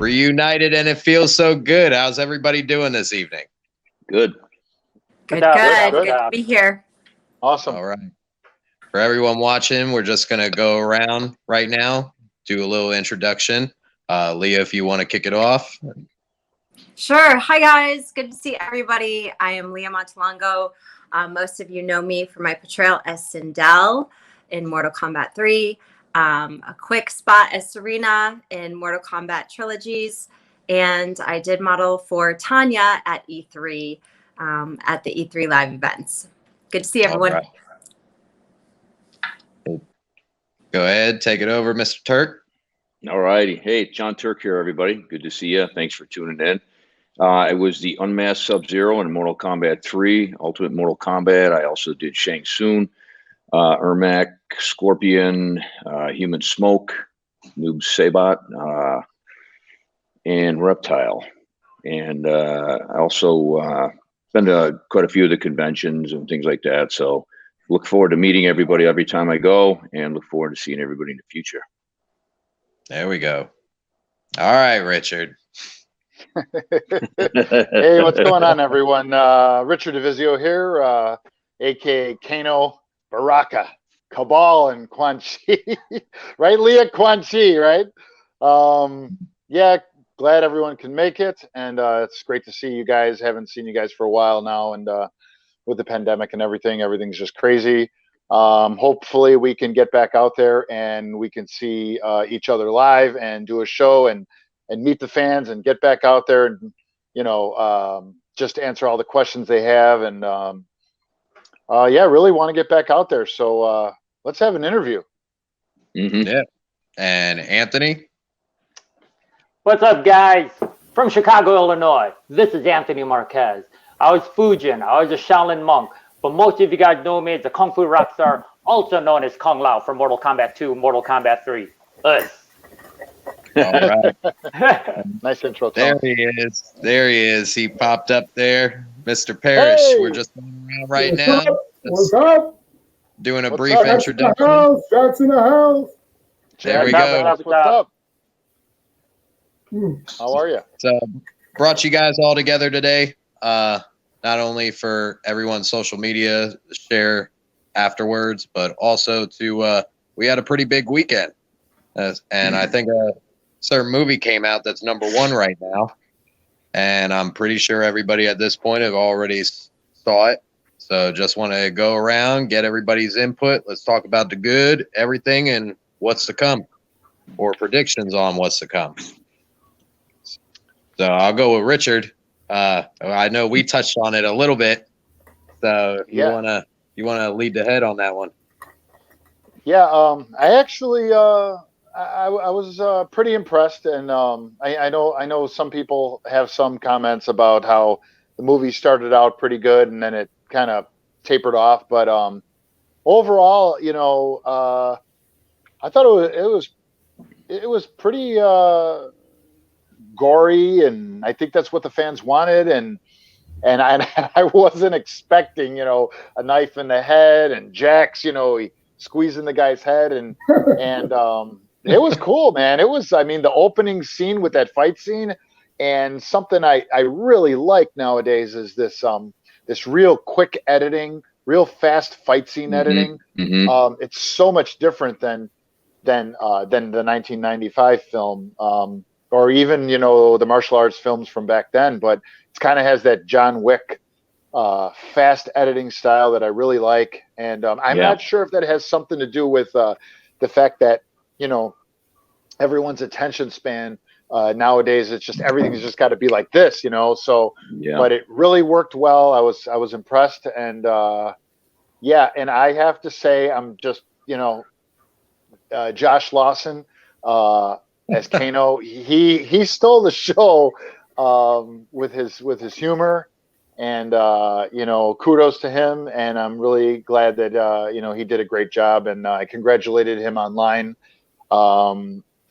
reunited, and it feels so good. How's everybody doing this evening? Good. Good to be here. Awesome. All right. For everyone watching, we're just going to go around right now, do a little introduction. Lia, if you want to kick it off. Sure. Hi, guys. Good to see everybody. I am Lia Montelongo. Most of you know me for my portrayal as Sindel in Mortal Kombat 3, a quick spot as Sareena in Mortal Kombat Trilogies, and I did model for Tanya at E3, at the E3 live events. Good to see everyone. Right. Go ahead, take it over, Mr. Turk. All righty. Hey, John Turk here, everybody. Good to see you. Thanks for tuning in. I was the unmasked Sub-Zero in Mortal Kombat 3, Ultimate Mortal Kombat. I also did Shang Tsung, Ermac, Scorpion, Human Smoke, Noob Saibot, and Reptile. And I also been to quite a few of the conventions and things like that. So look forward to meeting everybody every time I go, and look forward to seeing everybody in the future. There we go. All right, Richard. Hey, what's going on, everyone? Richard Divizio here, aka Kano, Baraka, Kabal, and Quan, right? Lia Quan, right? Yeah, glad everyone can make it, and it's great to see you guys. Haven't seen you guys for a while now, and with the pandemic and everything, everything's just crazy. Hopefully we can get back out there and we can see each other live and do a show and meet the fans and get back out there and, you know, just answer all the questions they have. And yeah, really want to get back out there. So let's have an interview. Mm-hmm. Yeah. And Anthony? What's up, guys? From Chicago, Illinois. This is Anthony Marquez. I was Fujin. I was a Shaolin monk. But most of you guys know me as a Kung Fu rock star, also known as Kung Lao from Mortal Kombat 2, Mortal Kombat 3. Us. All right. Nice intro. There he is. There he is. He popped up there. Mr. Parish. Hey. We're just going around right What's now. up? What's up? Doing a What's brief up? introduction. Jack's in the house. There we Jack, go. What's up? Hmm. How are you? So brought you guys all together today. Not only for everyone's social media to share afterwards, but also to we had a pretty big weekend, and I think a certain movie came out that's #1 right now, and I'm pretty sure everybody at this point have already saw it. So just want to go around, get everybody's input. Let's talk about the good, everything, and what's to come, or predictions on what's to come. So I'll go with Richard. I know we touched on it a little bit, so you wanna lead the head on that one. Yeah, I actually I was pretty impressed, and I know some people have some comments about how the movie started out pretty good and then it kind of tapered off, but overall, you know, I thought it was pretty gory, and I think that's what the fans wanted, and I wasn't expecting, you know, a knife in the head and Jax, you know, he squeezing the guy's head, and it was cool, man. It was, I mean, the opening scene with that fight scene, and something I really like nowadays is this this real quick editing, real fast fight scene editing. Mm-hmm. It's so much different than the 1995 film. Or even, you know, the martial arts films from back then, but it kind of has that John Wick fast editing style that I really like. And I'm not sure if that has something to do with the fact that, you know, everyone's attention span nowadays, it's just everything's just got to be like this, you know. So, but it really worked well. I was impressed, and yeah, and I have to say, I'm just, you know, Josh Lawson. As Kano, he stole the show with his humor, and you know, kudos to him. And I'm really glad that you know, he did a great job, and I congratulated him online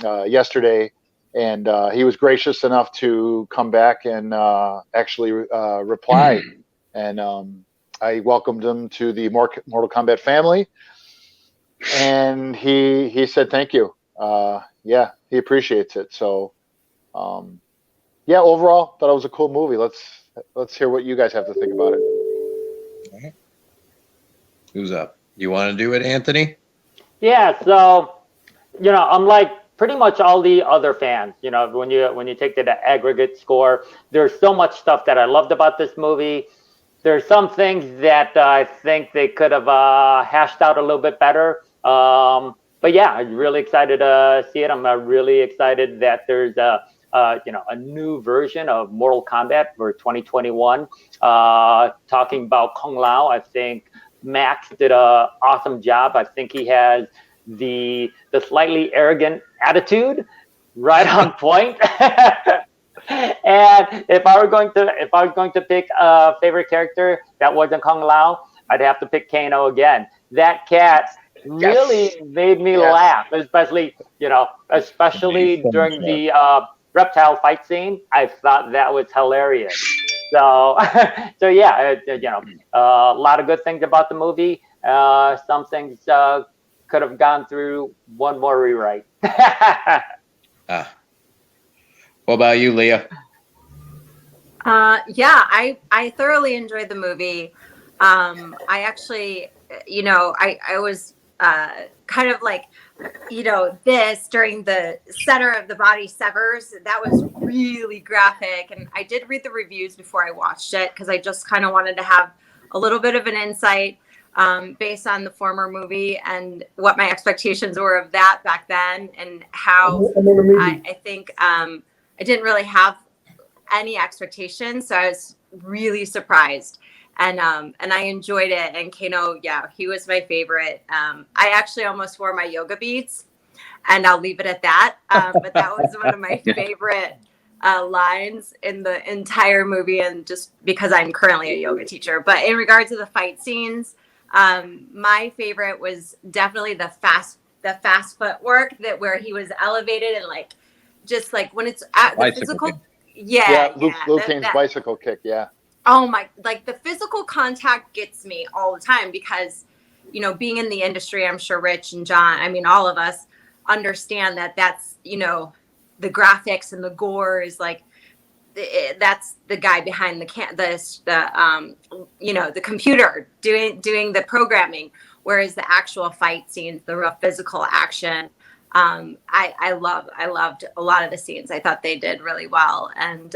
yesterday, and he was gracious enough to come back and actually reply, and I welcomed him to the Mortal Kombat family, and he said thank you. Yeah, he appreciates it. So Yeah, overall, thought it was a cool movie. Let's hear what you guys have to think about it. All right. Who's up? You want to do it, Anthony? Yeah, so unlike pretty much all the other fans, when you take the aggregate score, there's so much stuff that I loved about this movie. There's some things that I think they could have hashed out a little bit better. But yeah, I'm really excited to see it. I'm really excited that there's a new version of Mortal Kombat for 2021. Talking about Kung Lao, I think Max did an awesome job. I think he has the slightly arrogant attitude right on point. And if I was going to pick a favorite character that wasn't Kung Lao, I'd have to pick Kano again. That cat really made me laugh, especially during the reptile fight scene. I thought that was hilarious. So yeah, a lot of good things about the movie. Some things could have gone through one more rewrite. What about you, Leah? Yeah, I thoroughly enjoyed the movie. I actually, I was kind of like, this during the center of the body severs. That was really graphic. And I did read the reviews before I watched it because I just kind of wanted to have a little bit of an insight based on the former movie and what my expectations were of that back then and how I think I didn't really have any expectations. So I was really surprised. And I enjoyed it. And Kano, yeah, he was my favorite. I actually almost wore my yoga beads, and I'll leave it at that. But that was one of my favorite lines in the entire movie, and just because I'm currently a yoga teacher. But in regards to the fight scenes, my favorite was definitely the fast footwork where he was elevated and just when it's at the physical. Liu Kang's bicycle kick. Yeah. Oh my, the physical contact gets me all the time because, being in the industry, I'm sure Rich and John, I mean, all of us understand that's, the graphics and the gore is that's the guy behind the computer doing the programming, whereas the actual fight scenes, the real physical action, I loved a lot of the scenes. I thought they did really well. And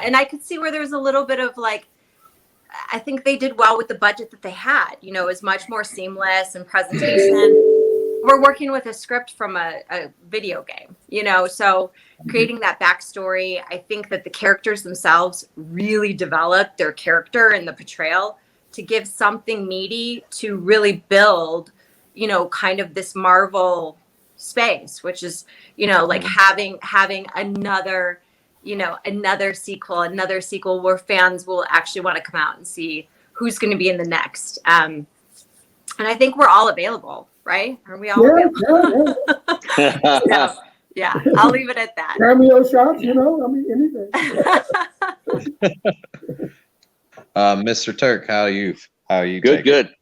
and I could see where there was a little bit of I think they did well with the budget that they had. It was much more seamless and presentation. We're working with a script from a video game, so creating that backstory. I think that the characters themselves really developed their character and the portrayal to give something meaty to really build, kind of this Marvel space, which is having another sequel where fans will actually want to come out and see who's going to be in the next, and I think we're all available, right? Are we all available? Yeah, I'll leave it at that. Cameo shots, anything. Mr. Turk, how are you Good.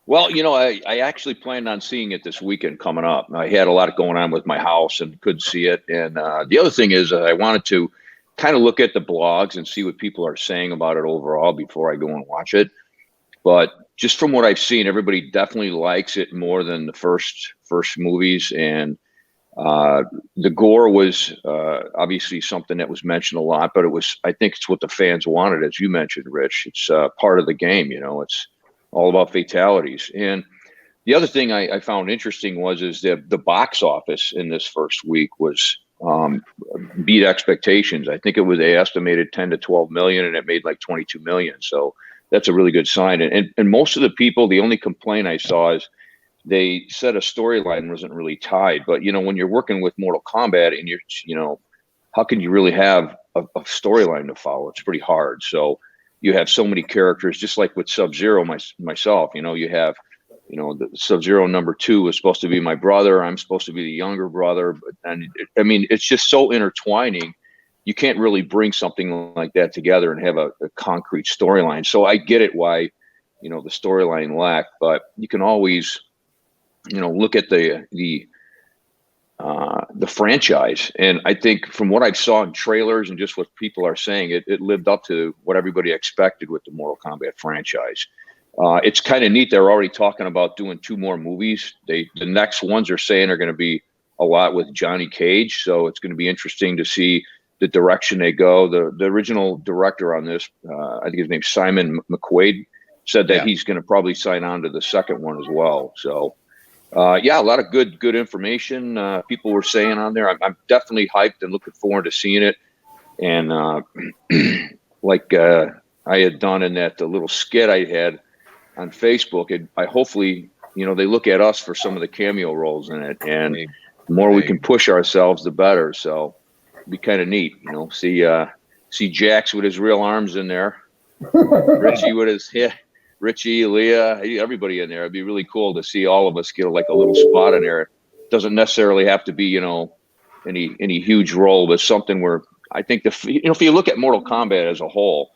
Well, I actually planned on seeing it this weekend coming up. I had a lot going on with my house and couldn't see it. And the other thing is I wanted to kind of look at the blogs and see what people are saying about it overall before I go and watch it. But just from what I've seen, everybody definitely likes it more than the first movies. And the gore was obviously something that was mentioned a lot, but I think it's what the fans wanted, as you mentioned, Rich. It's part of the game, it's all about fatalities. And the other thing I found interesting is that the box office in this first week was beat expectations. I think they estimated 10 to 12 million, and it made 22 million. So that's a really good sign. And most of the people, the only complaint I saw is they said a storyline wasn't really tied. But when you're working with Mortal Kombat and you're how can you really have a storyline to follow? It's pretty hard. So you have so many characters, just like with Sub-Zero myself, you have, the Sub-Zero number 2 is supposed to be my brother. I'm supposed to be the younger brother. It's just so intertwining. You can't really bring something like that together and have a concrete storyline. So I get it why, the storyline lacked, but you can always, look at the the franchise. And I think from what I saw in trailers and just what people are saying, it lived up to what everybody expected with the Mortal Kombat franchise. It's kind of neat. They're already talking about doing 2 more movies. The next ones are saying are going to be a lot with Johnny Cage. So it's going to be interesting to see the direction they go. The original director on this, I think his name's Simon McQuaid, said that he's going to probably sign on to the second one as well. So, a lot of good information people were saying on there. I'm definitely hyped and looking forward to seeing it. And like I had done in that little skit I had on Facebook, I hopefully, they look at us for some of the cameo roles in it. And the more we can push ourselves, the better. So it'd be kind of neat, see Jax with his real arms in there, Richie with his Richie, Lia, everybody in there. It'd be really cool to see all of us get like a little spot in there. It doesn't necessarily have to be, any huge role, but something where I think if you look at Mortal Kombat as a whole,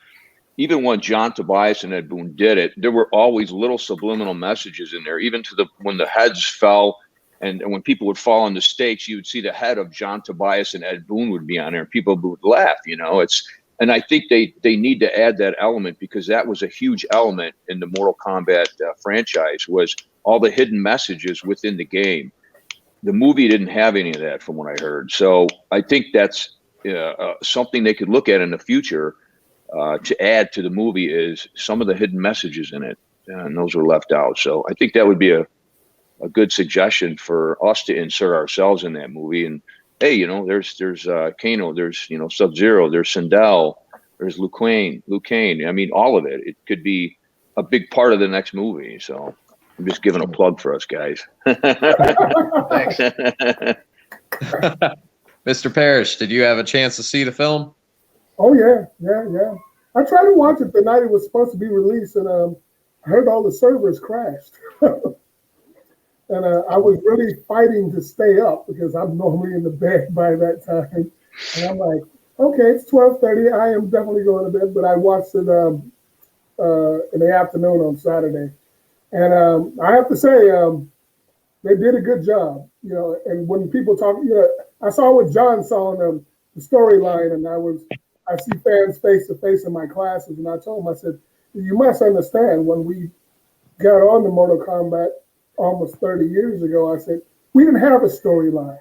even when John Tobias and Ed Boon did it, there were always little subliminal messages in there, even to when the heads fell and when people would fall on the stakes, you would see the head of John Tobias and Ed Boon would be on there and people would laugh, And I think they need to add that element because that was a huge element in the Mortal Kombat franchise, was all the hidden messages within the game. The movie didn't have any of that from what I heard. So I think that's something they could look at in the future to add to the movie is some of the hidden messages in it. And those were left out. So I think that would be a good suggestion for us to insert ourselves in that movie. And hey, there's Kano, there's Sub-Zero, there's Sindel, there's Liu Kang. I mean, all of it. It could be a big part of the next movie. So I'm just giving a plug for us guys. Thanks. Mr. Parish, did you have a chance to see the film? Oh yeah. I tried to watch it the night it was supposed to be released, and I heard all the servers crashed. And I was really fighting to stay up because I'm normally in the bed by that time. And I'm like, okay, it's 12:30. I am definitely going to bed. But I watched it in the afternoon on Saturday. And I have to say, they did a good job. And when people talk, I saw what John saw in the storyline, and I see fans face to face in my classes. And I told them, I said, you must understand when we got on the Mortal Kombat almost 30 years ago, I said, we didn't have a storyline.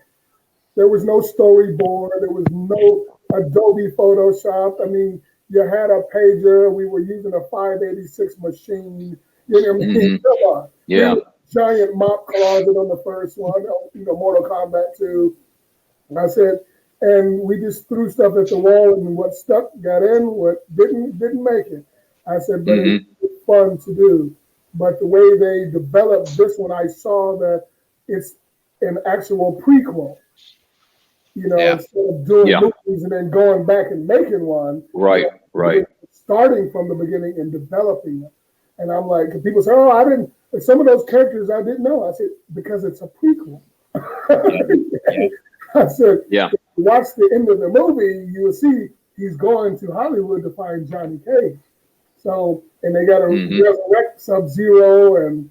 There was no storyboard. There was no Adobe Photoshop. I mean, you had a pager. We were using a 586 machine. You know what I mean? Come on. Yeah. Giant mop closet on the first one, Mortal Kombat 2. And I said, and we just threw stuff at the wall, and what stuck got in, what didn't make it. I said, but it was fun to do. But the way they developed this one, I saw that it's an actual prequel. Instead of doing movies and then going back and making one. Right. Starting from the beginning and developing it. And I'm like, people say, oh, I didn't, some of those characters I didn't know. I said, because it's a prequel. I said, if you watch the end of the movie, you will see he's going to Hollywood to find Johnny Cage. So, and they got to resurrect Sub-Zero and,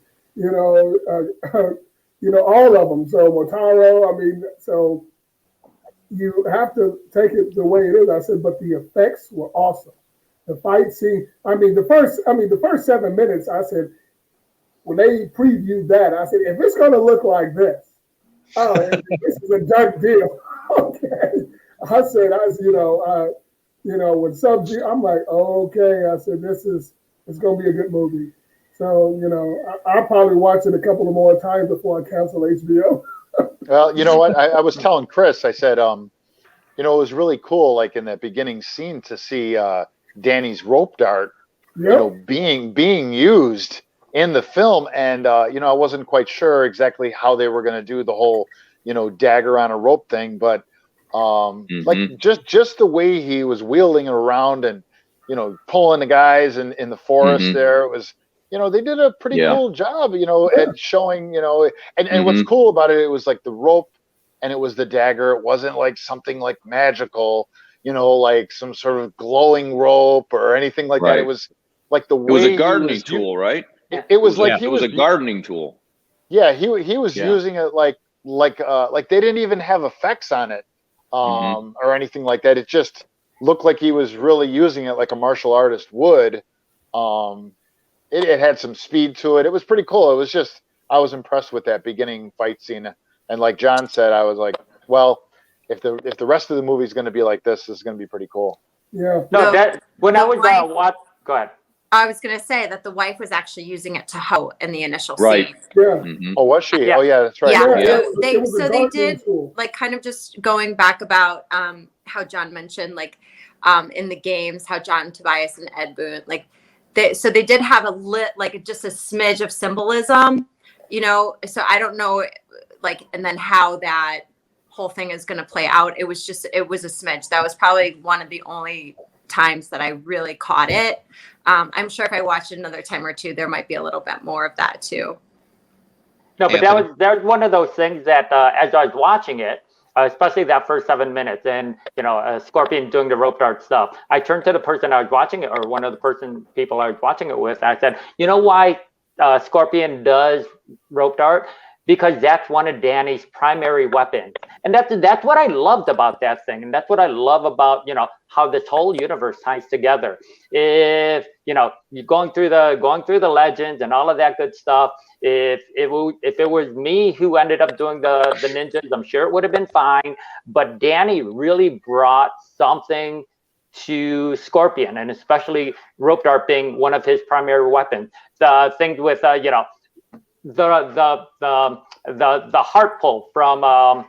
all of them. So Motaro, so you have to take it the way it is. I said, but the effects were awesome. The fight scene, the first 7 minutes, I said, when they previewed that, I said, if it's going to look like this, this is a done deal. Okay. I said, with Sub-Zero, I'm like, okay. I said, it's going to be a good movie. So, I'll probably watch it a couple of more times before I cancel HBO. Well, you know what? I was telling Chris, I said, it was really cool, like in that beginning scene to see Danny's rope dart, being used in the film. And, I wasn't quite sure exactly how they were going to do the whole, dagger on a rope thing. But like just the way he was wheeling around and, pulling the guys in the forest there, it was, they did a pretty cool job, at showing, and what's cool about it, it was like the rope and it was the dagger. It wasn't like something like magical, like some sort of glowing rope or anything like that. It was like the way it was a gardening tool, right? It was like it was a gardening tool. Yeah, he was using it like like they didn't even have effects on it, or anything like that. It just looked like he was really using it like a martial artist would. It had some speed to it. It was pretty cool. It was just, I was impressed with that beginning fight scene. And like John said, I was like, well, if the rest of the movie is going to be like this is going to be pretty cool. Yeah. No, that when I was wife, go ahead. I was going to say that the wife was actually using it to hoe in the initial Right. scene. Yeah. Oh, was she? Yeah. Oh, yeah, that's right. Yeah. Yeah. They It was a they dark did tool. like kind of just going back about how John mentioned like in the games how John Tobias and Ed Boon like they did have just a smidge of symbolism, you know. So I don't know like and then how that whole thing is going to play out. It was a smidge. That was probably one of the only times that I really caught it. I'm sure if I watched it another time or two, there might be a little bit more of that too. No, but that was one of those things that as I was watching it, especially that first 7 minutes, and you know, Scorpion doing the rope dart stuff, I turned to the person I was watching it, or one of the people I was watching it with. I said, you know why Scorpion does rope dart? Because that's one of Danny's primary weapons, and that's what I loved about that thing, and that's what I love about, you know, how this whole universe ties together. If you know, you're going through the legends and all of that good stuff. If it was me who ended up doing the ninjas, I'm sure it would have been fine. But Danny really brought something to Scorpion, and especially rope dart being one of his primary weapons. The things with you know, the heart pull from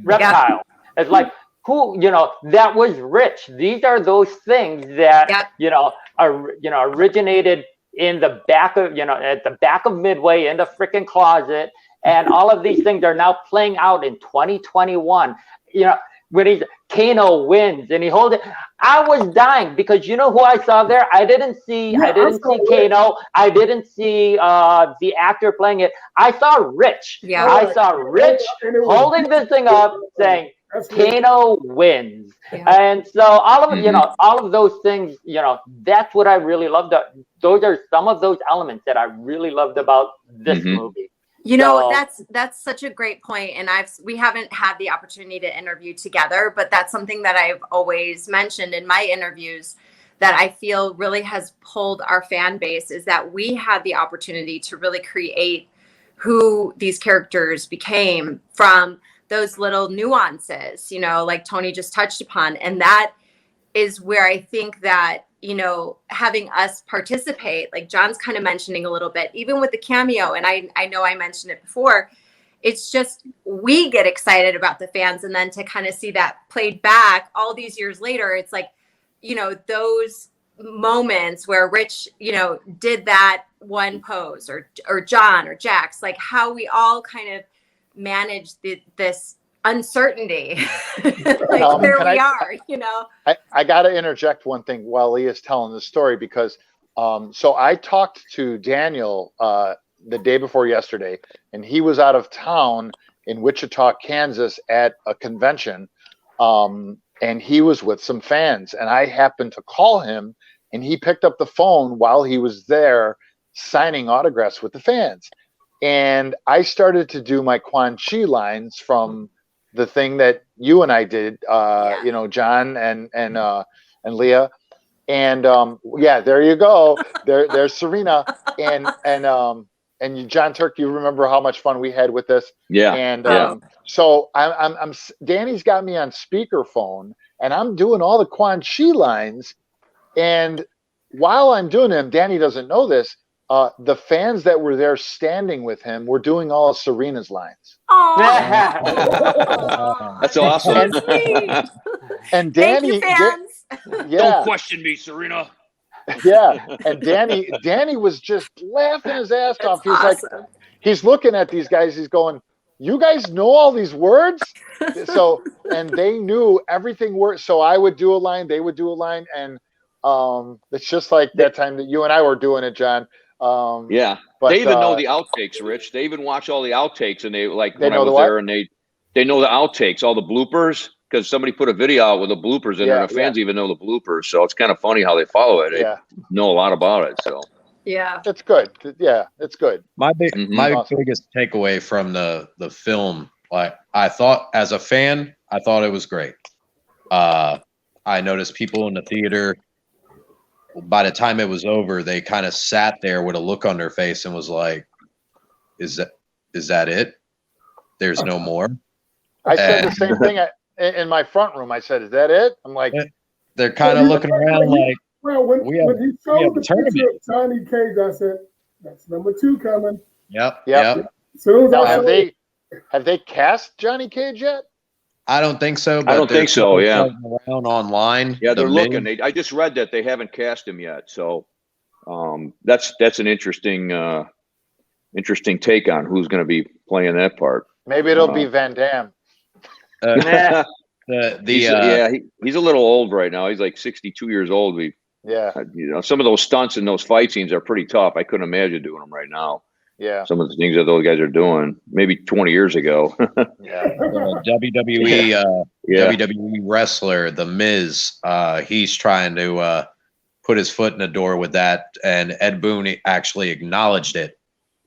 Reptile. It's like, who, you know, that was rich. These are those things that you know originated in the back of, you know, at the back of Midway in the freaking closet, and all of these things are now playing out in 2021. You know, when Kano wins and he holds it, I was dying because you know who I saw there? I didn't see Kano. I didn't see the actor playing it. I saw Rich. Yeah. I saw Rich holding this thing up saying, Kano wins. Yeah. And so all of you know, all of those things, you know, that's what I really loved. Those are some of those elements that I really loved about this movie. You know, that's such a great point, and we haven't had the opportunity to interview together, but that's something that I've always mentioned in my interviews that I feel really has pulled our fan base, is that we had the opportunity to really create who these characters became from those little nuances, you know, like Tony just touched upon. And that is where I think that, you know, having us participate, like John's kind of mentioning a little bit, even with the cameo, and I know I mentioned it before, it's just, we get excited about the fans, and then to kind of see that played back all these years later, it's like, you know, those moments where Rich, you know, did that one pose, or John or Jax, like how we all kind of managed this uncertainty. Like here we are, you know. I got to interject one thing while Leah's telling the story, because so I talked to Daniel the day before yesterday, and he was out of town in Wichita, Kansas at a convention, and he was with some fans, and I happened to call him, and he picked up the phone while he was there signing autographs with the fans. And I started to do my Quan Chi lines from the thing that you and I did, you know, John and Leah, and yeah, there you go. There's Sareena, and John Turk. You remember how much fun we had with this? Yeah. And so I'm Danny's got me on speakerphone, and I'm doing all the Quan Chi lines, and while I'm doing them, Danny doesn't know this. The fans that were there standing with him were doing all of Sareena's lines. That's awesome. And Danny, thank you, fans. Don't question me, Sareena. Yeah, and Danny was just laughing his ass off. He's awesome. like, he's looking at these guys. He's going, "You guys know all these words?" So, and they knew everything word. So I would do a line, they would do a line, and it's just like that time that you and I were doing it, John. Yeah, but, they even know the outtakes, Rich. They even watch all the outtakes, and they like when I was there, and they know the outtakes, all the bloopers, because somebody put a video out with the bloopers in there. The fans even know the bloopers, so it's kind of funny how they follow it. They know a lot about it. So Yeah. It's good. Yeah, it's good. My Awesome. biggest takeaway from the film, like I thought as a fan, I thought it was great. I noticed people in the theater, by the time it was over, they kind of sat there with a look on their face and was like, is that it? There's no more. I said the same thing in my front room. I said, "Is that it?" I'm like, they're kind of looking around like, well, when he showed the tournament. picture of Johnny Cage, I said, "That's number 2 coming." Yep. So now have they cast Johnny Cage yet? I don't think so. But I don't think so. Yeah, around online. Yeah, they're looking. I just read that they haven't cast him yet. So that's an interesting take on who's going to be playing that part. Maybe it'll be Van Damme. Yeah, he's a little old right now. He's like 62 years old. Some of those stunts and those fight scenes are pretty tough. I couldn't imagine doing them right now. Yeah, some of the things that those guys are doing, maybe 20 years ago. WWE wrestler, The Miz, he's trying to put his foot in the door with that, and Ed Boon actually acknowledged it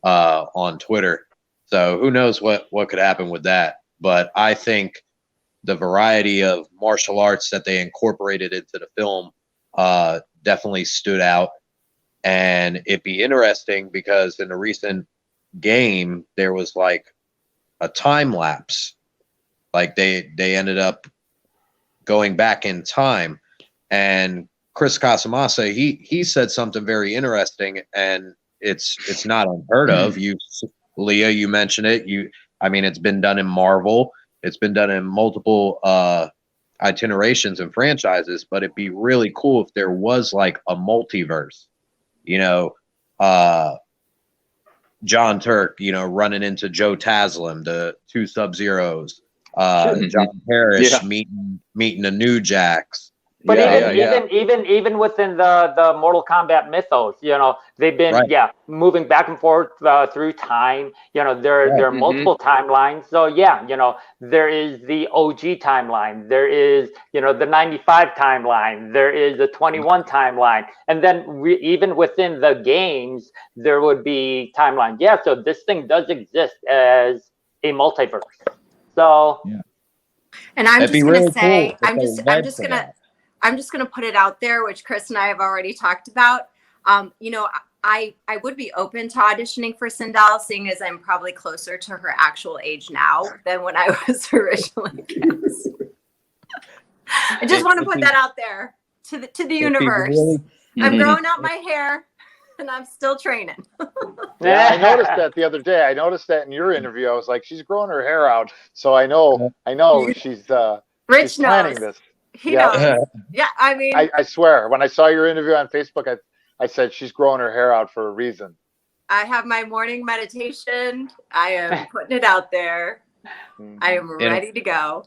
on Twitter. So who knows what could happen with that? But I think the variety of martial arts that they incorporated into the film definitely stood out. And it'd be interesting because in a recent game, there was like a time lapse. Like they ended up going back in time. And Chris Casamassa, he said something very interesting, and it's not unheard of. Leah, you mentioned it. It's been done in Marvel. It's been done in multiple itinerations and franchises, but it'd be really cool if there was like a multiverse. John Turk, running into Joe Taslim, the 2 Sub-Zeros, John Parish meeting the New Jacks. But even within the Mortal Kombat mythos, they've been moving back and forth through time. There are multiple timelines. So there is the OG timeline. There is the 95 timeline. There is the 21 timeline, and then even within the games there would be timelines. Yeah, so this thing does exist as a multiverse. So, and I'm just gonna really say, cool I'm just going to put it out there, which Chris and I have already talked about. I would be open to auditioning for Sindel, seeing as I'm probably closer to her actual age now than when I was originally cast. I just want to put that out there to the universe. I'm growing out my hair, and I'm still training. Yeah, I noticed that the other day. I noticed that in your interview. I was like, she's growing her hair out, so I know she's Rich she's planning this. He knows. Yeah, I swear, when I saw your interview on Facebook, I said she's growing her hair out for a reason. I have my morning meditation. I am putting it out there. I am ready to go.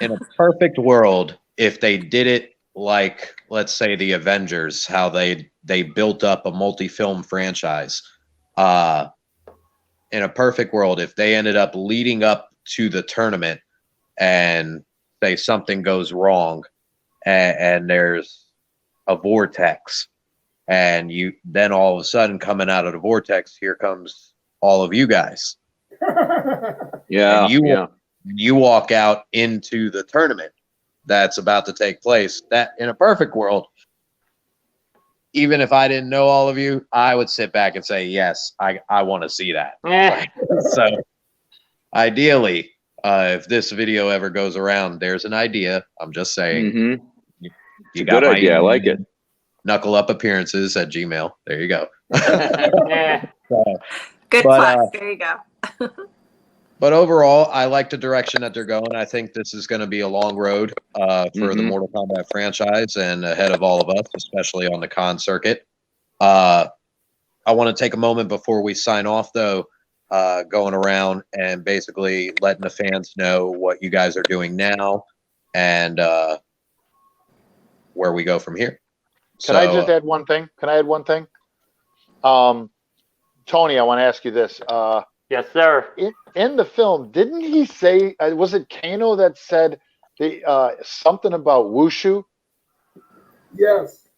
In a perfect world, if they did it like, let's say, the Avengers, how they built up a multi-film franchise. In a perfect world, if they ended up leading up to the tournament and say something goes wrong and there's a vortex, and then all of a sudden coming out of the vortex, here comes all of you guys. You walk out into the tournament that's about to take place. That in a perfect world, even if I didn't know all of you, I would sit back and say, yes, I want to see that. So ideally, if this video ever goes around, there's an idea. I'm just saying. You got good idea. I like it. knuckleup.appearances@gmail. There you go. Good plug. There you go. But overall, I like the direction that they're going. I think this is going to be a long road for the Mortal Kombat franchise and ahead of all of us, especially on the con circuit. I want to take a moment before we sign off, though, going around and basically letting the fans know what you guys are doing now and where we go from here. Can I just add one thing? Tony, I want to ask you this. Yes, sir. In the film, didn't he say, was it Kano that said something about wushu? Yes.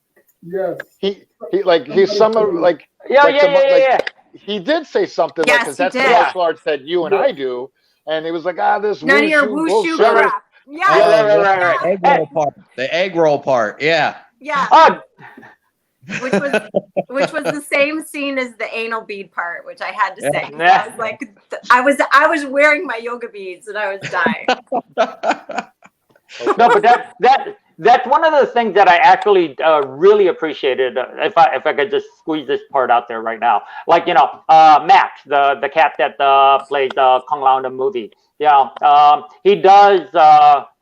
He's some like Yeah, like yeah, yeah, yeah. he did say something like, Yes, because he that's the did. martial arts that you and Yeah. I do, and he was like, this None of your wushu wushu bullshit. crap. Yeah. Oh, Right. the egg roll part. The egg roll part. Yeah. Yeah. Oh, Which was the same scene as the anal bead part, which I had to say. Yeah. I was like, I was wearing my yoga beads and I was dying. no, but that's one of the things that I actually really appreciated. If I could just squeeze this part out there right now, like Max, the cat that plays Kung Lao in the movie. Yeah, he does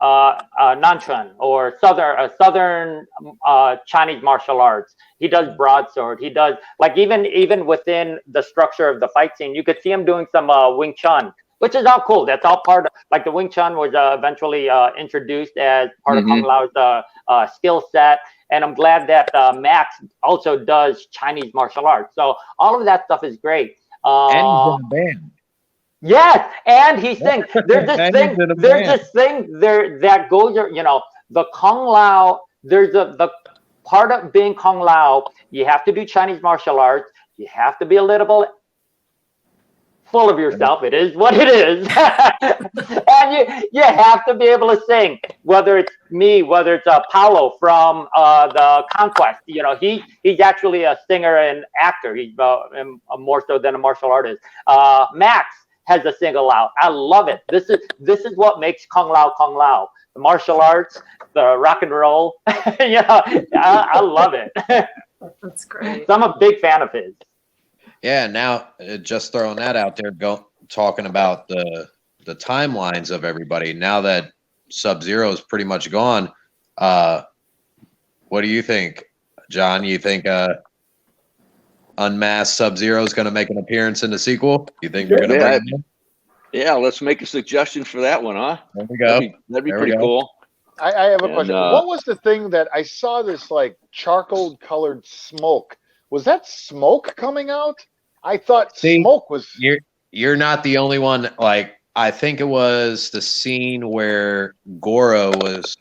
Nanchuan or southern Chinese martial arts. He does broadsword. He does like even within the structure of the fight scene, you could see him doing some Wing Chun, which is all cool. That's all part of, like, the Wing Chun was eventually introduced as part of Kung Lao's skill set. And I'm glad that Max also does Chinese martial arts. So all of that stuff is great. And he's in a band. Yes, and he sings. There's this thing there that goes, the Kung Lao. There's the part of being Kung Lao. You have to do Chinese martial arts. You have to be a little full of yourself. It is what it is. And you have to be able to sing, whether it's me, whether it's Paulo from the Conquest. He's actually a singer and actor. He's more so than a martial artist. Max has a single out. I love it. This is what makes Kung Lao. The martial arts, the rock and roll. I love it. That's great. So I'm a big fan of his. Yeah, now just throwing that out there, talking about the timelines of everybody. Now that Sub-Zero is pretty much gone, what do you think, John? You think Unmasked Sub-Zero is going to make an appearance in the sequel? You think they're going to bring him in? Yeah, let's make a suggestion for that one, huh? There we go. That'd be pretty cool. I have a question. What was the thing that I saw, this like charcoal colored smoke? Was that smoke coming out? I thought smoke was. You're not the only one. Like, I think it was the scene where Goro was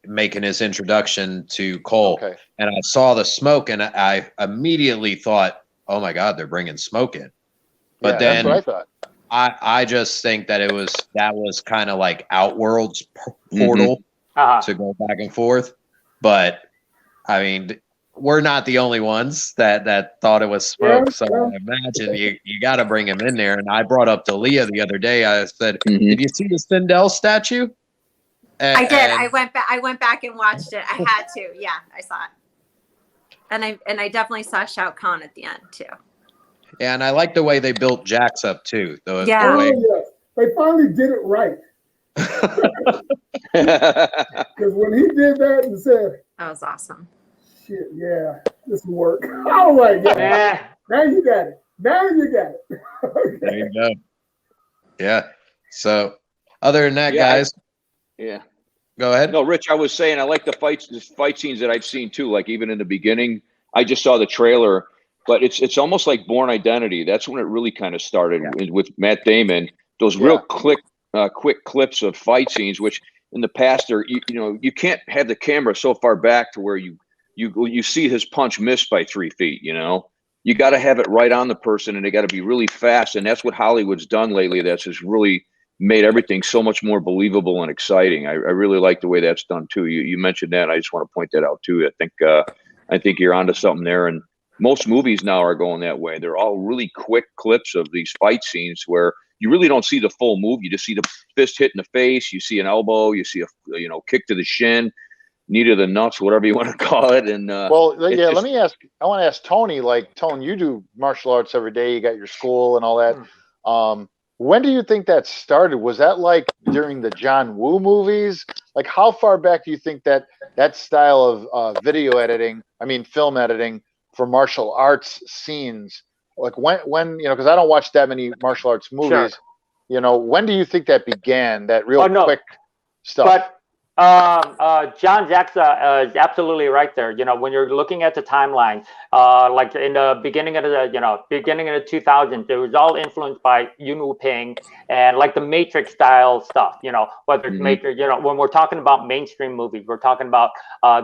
making his introduction to Cole, and I saw the smoke, and I immediately thought, "Oh my God, they're bringing smoke in." But then that's what I thought. I just think that was kind of like Outworld's portal to go back and forth. But I mean, we're not the only ones that thought it was smoke. So I imagine you got to bring him in there. And I brought up to Lia the other day. I said, "Did you see the Sindel statue?" I did. I went back and watched it. I had to. Yeah, I saw it. And I definitely saw Shao Kahn at the end too. Yeah, and I like the way they built Jax up too. The Yeah. way They finally did it right. Because when he did that and said, That was awesome. "Shit, yeah, this will work." All right, now you got it. Okay. There you go. Yeah. So other than that, guys. Go ahead. No, Rich, I was saying I like the fight scenes that I've seen too. Like even in the beginning, I just saw the trailer, but it's almost like Bourne Identity. That's when it really kind of started with Matt Damon. Those real quick clips of fight scenes, which in the past are you can't have the camera so far back to where you see his punch missed by 3 feet. You got to have it right on the person, and they got to be really fast. And that's what Hollywood's done lately. That's just really made everything so much more believable and exciting. I really like the way that's done too. You mentioned that. I just want to point that out too. I think you're onto something there. And most movies now are going that way. They're all really quick clips of these fight scenes where you really don't see the full move. You just see the fist hit in the face. You see an elbow. You see a kick to the shin, knee to the nuts, whatever you want to call it. And let me ask. I want to ask Tony. Like, Tony, you do martial arts every day. You got your school and all that. When do you think that started? Was that like during the John Woo movies? Like, how far back do you think that style of film editing for martial arts scenes, like when because I don't watch that many martial arts movies. When do you think that began? That real quick stuff. John's is absolutely right there. You know, when you're looking at the timeline, like in the beginning of the, beginning of the 2000s, it was all influenced by Yuen Wu-ping and like the Matrix style stuff, whether it's Matrix, when we're talking about mainstream movies, we're talking about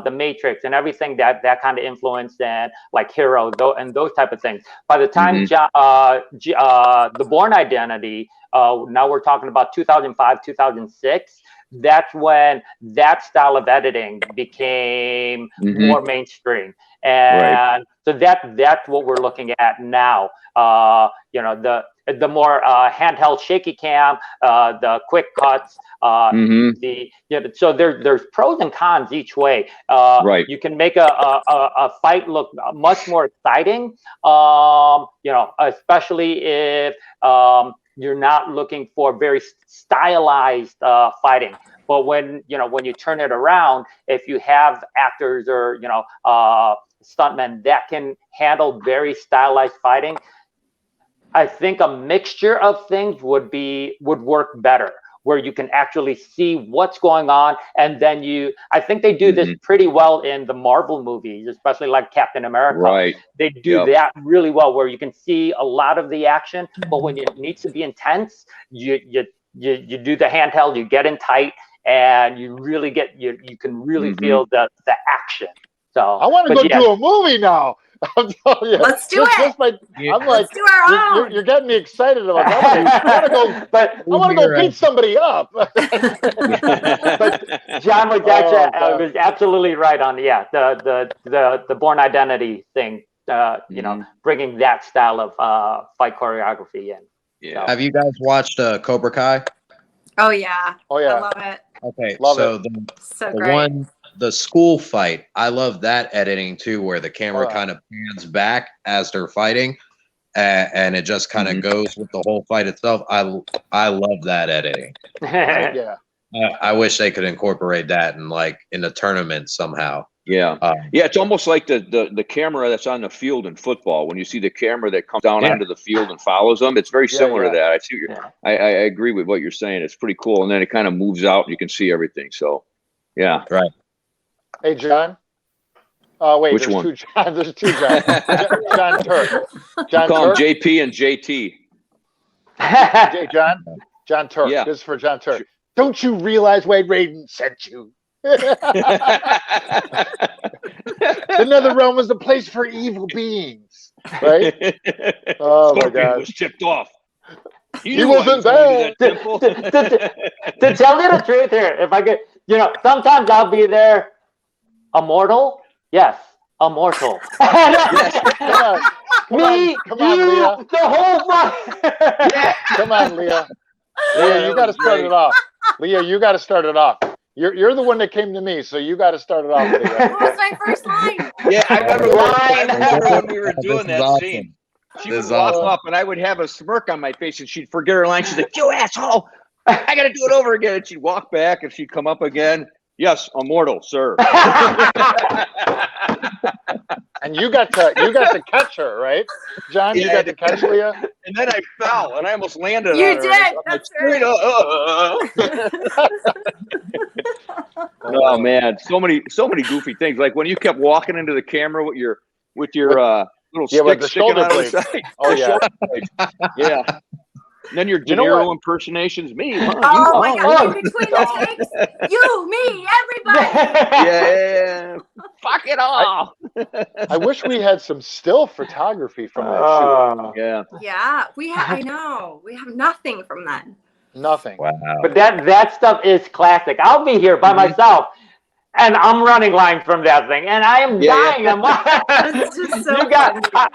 the Matrix and everything that kind of influenced and like Hero and those type of things. By the time The Bourne Identity, now we're talking about 2005, 2006, that's when that style of editing became more mainstream. And so that's what we're looking at now. The more handheld shaky cam, the quick cuts, so there's pros and cons each way. You can make a fight look much more exciting, especially if you're not looking for very stylized fighting. But when you turn it around, if you have actors or stuntmen that can handle very stylized fighting, I think a mixture of things would work better, where you can actually see what's going on, and then I think they do this pretty well in the Marvel movies, especially like Captain America. They do that really well, where you can see a lot of the action, but when it needs to be intense, you do the handheld, you get in tight, and you really you can really feel the action. So I want to go do a movie now. I'm telling you, let's do it. Let's do our own. You're getting me excited about that. I want to go beat somebody up. But John was absolutely right on the Bourne Identity thing. Bringing that style of fight choreography in. Yeah. Have you guys watched Cobra Kai? Oh yeah. I love it. Okay, the school fight, I love that editing too, where the camera kind of pans back as they're fighting, and it just kind of goes with the whole fight itself. I love that editing. I wish they could incorporate that in the tournament somehow. It's almost like the camera that's on the field in football. When you see the camera that comes down onto the field and follows them, it's very similar to that. I see. I agree with what you're saying. It's pretty cool, and then it kind of moves out, and you can see everything. So, right. Hey, John. Wait, which one? There's two John. John Turk. John Call Turk. him JP and JT. John Turk. Yeah. This is for John Turk. Don't you realize Wade Raiden sent you? The Nether Realm was the place for evil beings, right? Oh my God! Was tipped off. He wasn't there. To tell you the truth here, if I could, sometimes I'll be there. Immortal? Yes, immortal. Come on, Leah. The whole fight. Come on, Leah. Leah, you got to start it off. Leah, you got to start it off. You're the one that came to me, so you got to start it off. Leah. What was my first line? Yeah, I remember when we were doing that scene. She would walk up, and I would have a smirk on my face, and she'd forget her line. She's like, "You asshole! I got to do it over again." And she'd walk back, and she'd come up again. Yes, immortal, sir. And you got to catch her, right, John? You got to catch Leah. And then I fell, and I almost landed. You on her. did. That's right. Oh man, so many goofy things. Like when you kept walking into the camera with your little stick with the sticking out of the shoulder side. Oh yeah, yeah. And then your De Niro impersonations, me. Huh? Oh my God! In between the takes, you, me, everybody. Yeah, fuck it all. I wish we had some still photography from that shoot. Yeah, we have. I know we have nothing from that. Nothing. Wow. But that stuff is classic. I'll be here by myself, and I'm running line from that thing, and I am dying. It's just so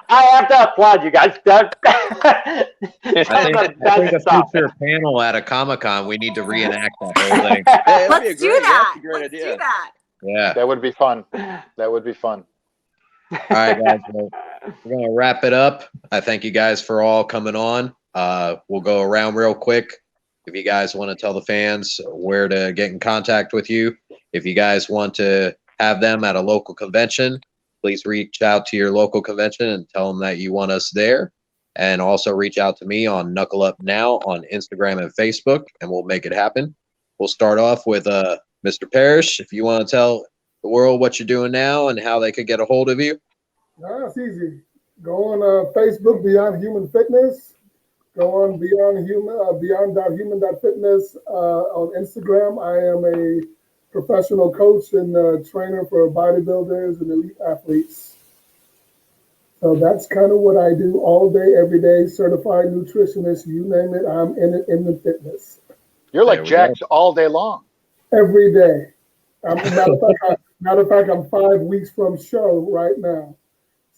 I have to applaud you guys. I think a future panel at a Comic-Con, we need to reenact that whole thing. Let's do that. Let's do that. Yeah, that would be fun. That would be fun. All right, guys, we're gonna wrap it up. I thank you guys for all coming on. We'll go around real quick. If you guys want to tell the fans where to get in contact with you, if you guys want to have them at a local convention, please reach out to your local convention and tell them that you want us there. And also reach out to me on Knuckle Up Now on Instagram and Facebook, and we'll make it happen. We'll start off with Mr. Parish, if you want to tell the world what you're doing now and how they could get a hold of you. No, it's easy. Go on Facebook, Beyond Human Fitness. Go on beyond.human.fitness on Instagram. I am a professional coach and trainer for bodybuilders and elite athletes. So that's kind of what I do all day, every day. Certified nutritionist, you name it, I'm in it, in the fitness. You're like Jax all day long. Every day. Matter of fact, I'm 5 weeks from show right now.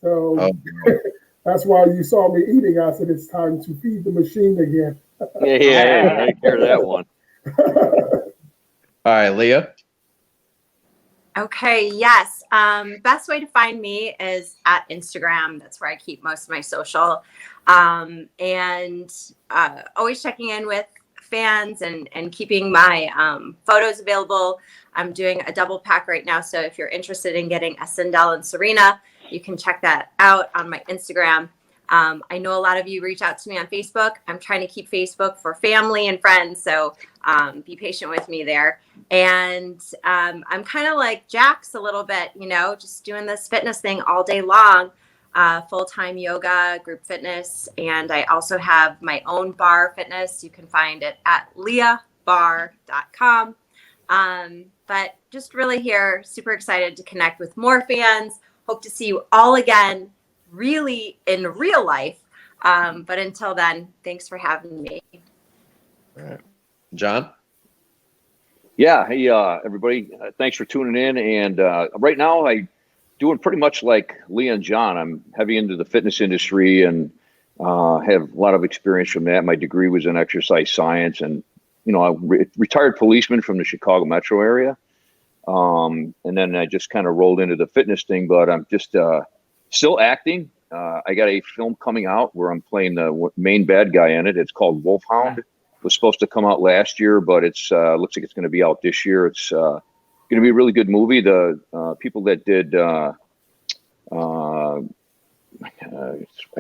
So that's why you saw me eating. I said it's time to feed the machine again. Yeah, I hear that one. All right, Lia. Okay, yes. Best way to find me is at Instagram. That's where I keep most of my social. And always checking in with fans and keeping my photos available. I'm doing a double pack right now. So if you're interested in getting a Sindel and Sareena, you can check that out on my Instagram. I know a lot of you reach out to me on Facebook. I'm trying to keep Facebook for family and friends. So be patient with me there. And I'm kind of like Jax a little bit, you know, just doing this fitness thing all day long, full-time yoga, group fitness. And I also have my own bar fitness. You can find it at liabar.com. But just really here, super excited to connect with more fans. Hope to see you all again, really in real life. But until then, thanks for having me. All right. John? Yeah, hey, everybody, thanks for tuning in. And right now, I'm doing pretty much like Lia and John. I'm heavy into the fitness industry and have a lot of experience from that. My degree was in exercise science, and you know, retired policeman from the Chicago metro area. And then I just kind of rolled into the fitness thing, but I'm just still acting. I got a film coming out where I'm playing the main bad guy in it. It's called Wolfhound. It was supposed to come out last year, but it's looks like it's going to be out this year. It's going to be a really good movie. The people that did, I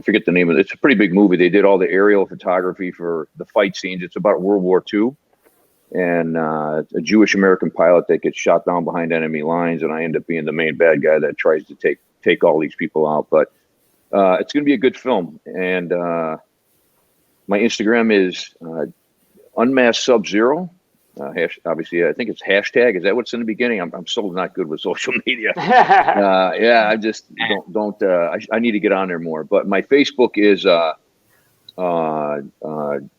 forget the name of it. It's a pretty big movie. They did all the aerial photography for the fight scenes. It's about World War II. And a Jewish American pilot that gets shot down behind enemy lines, and I end up being the main bad guy that tries to take all these people out. But it's going to be a good film. And my Instagram is Unmasked Sub-Zero. Obviously, I think it's hashtag. Is that what's in the beginning? I'm so not good with social media. Yeah, I just don't. I need to get on there more. But my Facebook is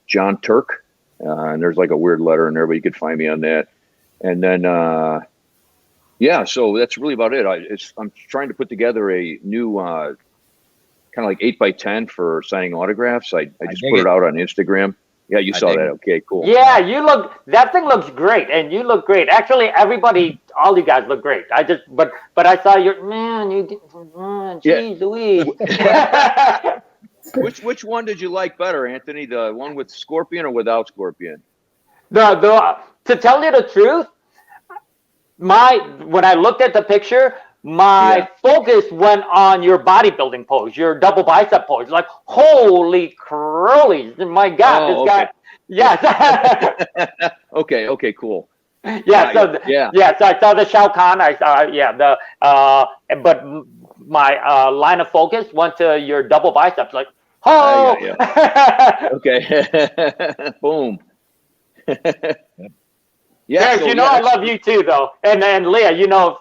John Turk. And there's like a weird letter in there, but you could find me on that. And then, yeah, so that's really about it. I'm trying to put together a new kind of like 8x10 for signing autographs. I just put it out on Instagram. Yeah, you saw that. Okay, cool. Yeah, that thing looks great, and you look great. Actually, all you guys look great. But I saw geez Louise. Which one did you like better, Anthony? The one with Scorpion or without Scorpion? To tell you the truth, when I looked at the picture, my focus went on your bodybuilding pose, your double bicep pose. Like, holy crollies, my God, guy. Yes. Okay, cool. Yeah, so I saw the Shao Kahn. I saw but my line of focus went to your double biceps. Like, okay, boom. Yeah, so, I love you too, though, and Lia, you're not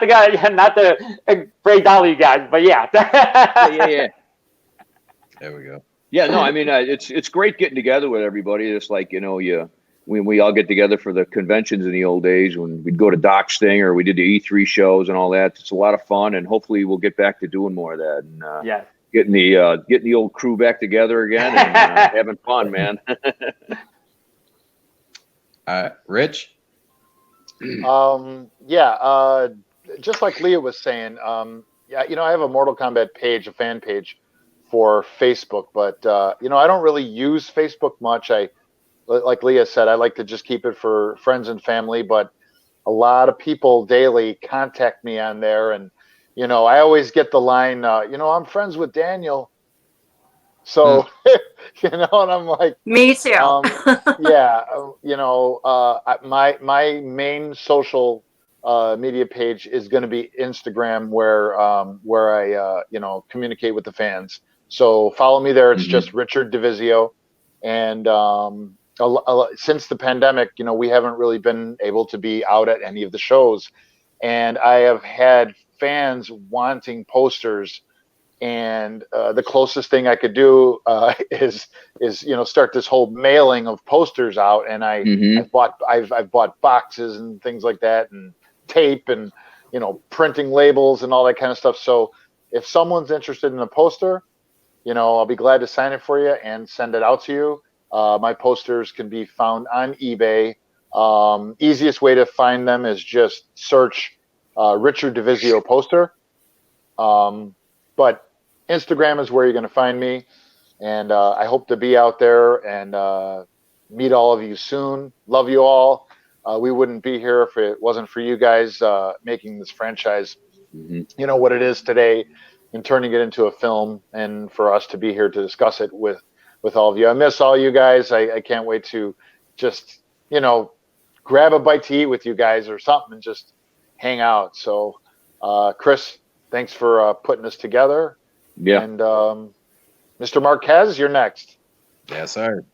the guy, not the praise all you guys, but yeah. There we go. Yeah, no, I mean it's great getting together with everybody. It's like when we all get together for the conventions in the old days when we'd go to Doc's thing or we did the E3 shows and all that. It's a lot of fun, and hopefully we'll get back to doing more of that and getting the old crew back together again and having fun, man. Rich? Just like Lia was saying, I have a Mortal Kombat page, a fan page for Facebook, but I don't really use Facebook much. Like Lia said, I like to just keep it for friends and family, but a lot of people daily contact me on there, and I always get the line, I'm friends with Daniel. So, you know, and I'm like, Me too. yeah, you know, my main social media page is going to be Instagram, where I you know, communicate with the fans. So follow me there. It's just Richard Divizio, and since the pandemic, you know, we haven't really been able to be out at any of the shows, and I have had fans wanting posters. And the closest thing I could do is you know, start this whole mailing of posters out, and I've bought boxes and things like that, and tape, and you know, printing labels and all that kind of stuff. So if someone's interested in a poster, you know, I'll be glad to sign it for you and send it out to you. My posters can be found on eBay. Easiest way to find them is just search Richard Divizio poster. But Instagram is where you're going to find me, and I hope to be out there and meet all of you soon. Love you all. We wouldn't be here if it wasn't for you guys making this franchise, you know, what it is today, and turning it into a film, and for us to be here to discuss it with all of you. I miss all you guys. I can't wait to just, you know, grab a bite to eat with you guys or something and just hang out. So, Chris, thanks for putting this together. Yeah. And Mr. Marquez, you're next. Yes, sir.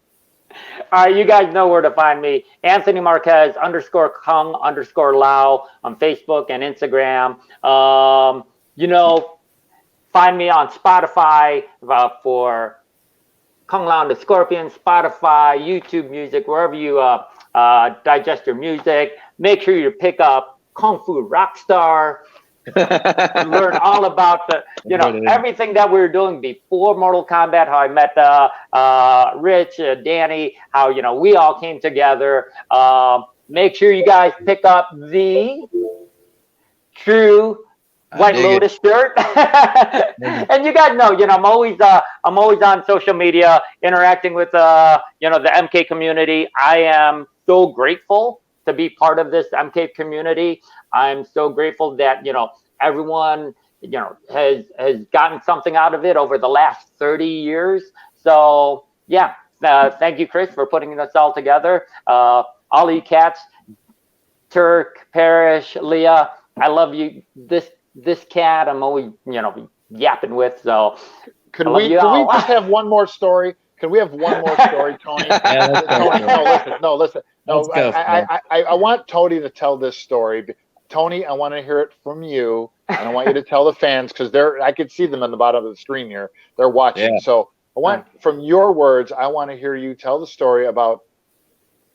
All right, you guys know where to find me. Anthony Marquez _Kung_Lao on Facebook and Instagram. You know, find me on Spotify for Kung Lao and the Scorpion, Spotify, YouTube Music, wherever you digest your music. Make sure you pick up Kung Fu Rockstar. Learn all about the, you know, everything that we were doing before Mortal Kombat, how I met Rich, Danny, how, you know, we all came together. Make sure you guys pick up the True White Lotus shirt. And you guys know, you know, I'm always on social media interacting with you know, the MK community. I am so grateful to be part of this MK community. I'm so grateful that, you know, everyone, you know, has gotten something out of it over the last 30 years. So yeah, thank you, Chris, for putting this all together. All of you cats, Turk, Parish, Lia, I love you. This cat I'm always, you know, yapping with. So can we just have one more story? Can we have one more story, Tony? No, listen. No, I want Tony to tell this story. Tony, I want to hear it from you, and I want you to tell the fans, because I could see them on the bottom of the screen here. They're watching. Yeah. So I want, from your words, I want to hear you tell the story about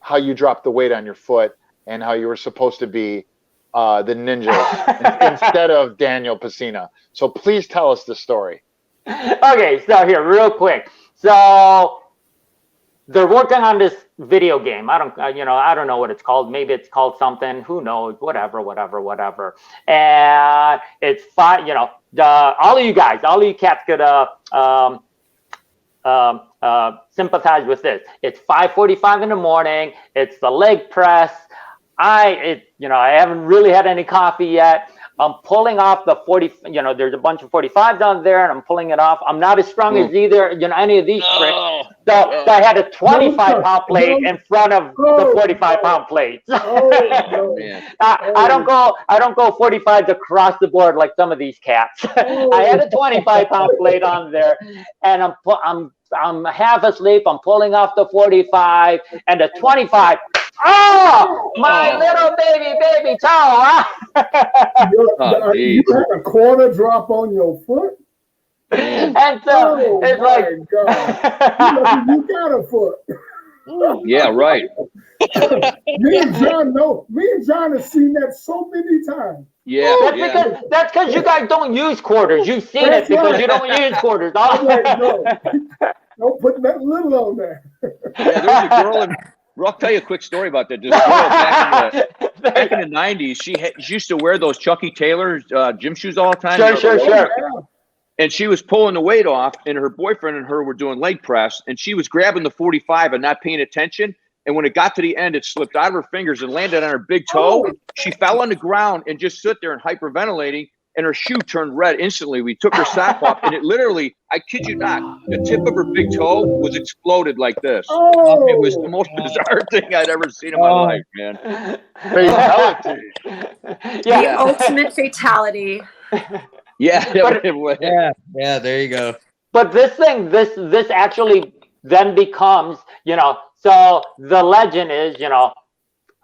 how you dropped the weight on your foot and how you were supposed to be the ninja instead of Daniel Pesina. So please tell us the story. Okay, so here, real quick. So they're working on this video game. I don't know what it's called. Maybe it's called something. Who knows? Whatever. And it's fine. You know, all of you guys, all of you cats could sympathize with this. It's 5:45 in the morning. It's the leg press. I haven't really had any coffee yet. I'm pulling off the 40, you know, there's a bunch of 45s on there, and I'm pulling it off. I'm not as strong as either, you know, any of these tricks. So I had a 25-pound plate in front of the 45-pound plate. I don't go 45s across the board like some of these cats. I had a 25-pound plate on there, and I'm half asleep. I'm pulling off the 45, and the 25. Oh, my little baby toe. You had a quarter drop on your foot? And so it's like, God. You got a foot. Yeah, right. Me and John have seen that so many times. Yeah, that's because you guys don't use quarters. You've seen it because you don't use quarters. Don't put that little on there. Yeah, there was a girl in. I'll tell you a quick story about that. This girl back in the 90s, she used to wear those Chucky Taylor gym shoes all the time. Sure. And she was pulling the weight off, and her boyfriend and her were doing leg press, and she was grabbing the 45 and not paying attention. And when it got to the end, it slipped out of her fingers and landed on her big toe. She fell on the ground and just stood there and hyperventilating. and her shoe turned red instantly. We took her sock off, and it literally, I kid you not, the tip of her big toe was exploded like this. Oh, It was the most bizarre thing I'd ever seen in my life, man. Fatality. The ultimate fatality. Yeah, But- Yeah, there you go. But this actually then becomes, so the legend is,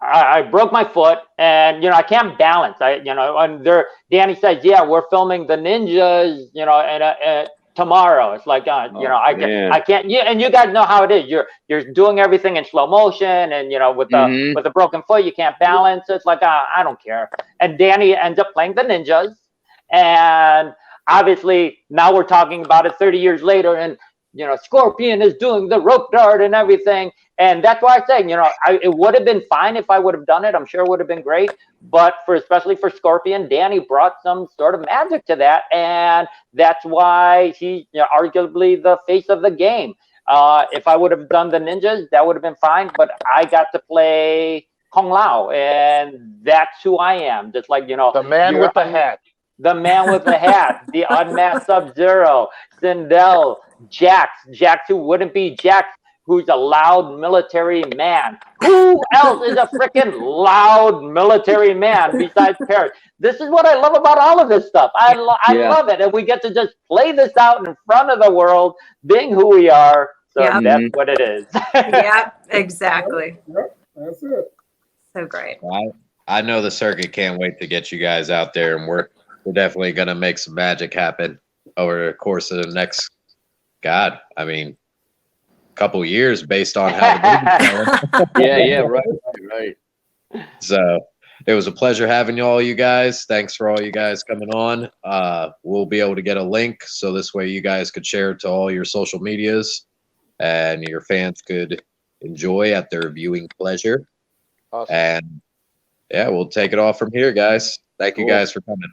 I broke my foot and, I can't balance. And Danny says, yeah, we're filming the ninjas, and tomorrow. It's like, I can't, and you guys know how it is. You're doing everything in slow motion and, with the broken foot, you can't balance. It's like, I don't care. And Danny ends up playing the ninjas. And obviously now we're talking about it 30 years later, and Scorpion is doing the rope dart and everything. And that's why I say, it would have been fine if I would have done it. I'm sure it would have been great. But especially for Scorpion, Danny brought some sort of magic to that. And that's why he's arguably the face of the game. If I would have done the ninjas, that would have been fine. But I got to play Kung Lao, and that's who I am. Just like, The man with the hat. The man with the hat, the unmasked Sub-Zero, Sindel, Jax, who wouldn't be Jax, who's a loud military man. Who else is a freaking loud military man besides Parish? This is what I love about all of this stuff. I love it. And we get to just play this out in front of the world, being who we are. So that's what it is. Yep, exactly. Yep, that's it. So great. I know the circuit can't wait to get you guys out there, and we're definitely going to make some magic happen over the course of the next, couple years based on how the movie's right. So it was a pleasure having you guys. Thanks for all you guys coming on. We'll be able to get a link so this way you guys could share it to all your social medias and your fans could enjoy at their viewing pleasure. Awesome. And yeah, we'll take it off from here, guys. Thank you guys for coming.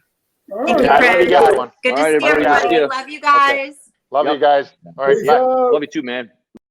All Thank you, right. Chris. Good one. Good to All right, see everybody. everybody. See ya. Love you guys. Love you guys. All right. Peace Bye. out. Love you too, man.